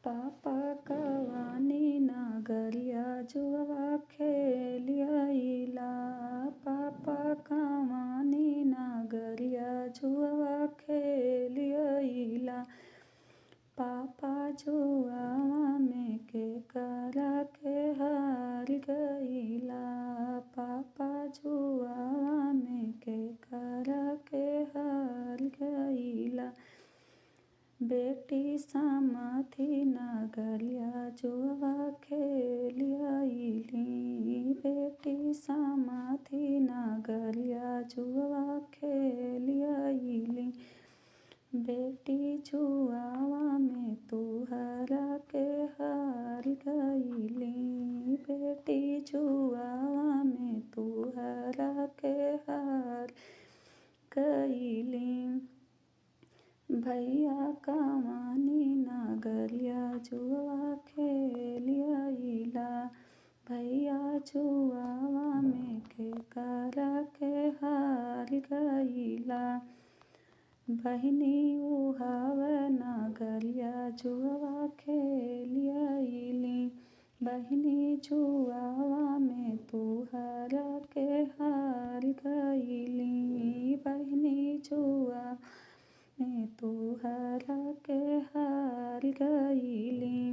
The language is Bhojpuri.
पापा कवानी नगरिया जुआ खेलियला। पापा कवानी नगरिया जुआ खेलियला। पापा जुआवा में के करा के हार गईला। पापा जुआवा में के करा के हार गईला। बेटी समाथी नगरिया जुआ खेलियली। बेटी समाथी नगरिया जुआ खेलियली। बेटी जुआवा में तुहरा के हार गईली। बेटी जुआवा में तुहरा के हार गईली। भैया कवानी नगरिया जुआ खेलियला। भैया जुआवा में के करा के हार गईला। बहिनी उहाव नगरिया जुआ खेलियली। बहिनी जुआवा में तुहरा के हार गईली। बहिनी जुआ में तुहरा के हार गईली।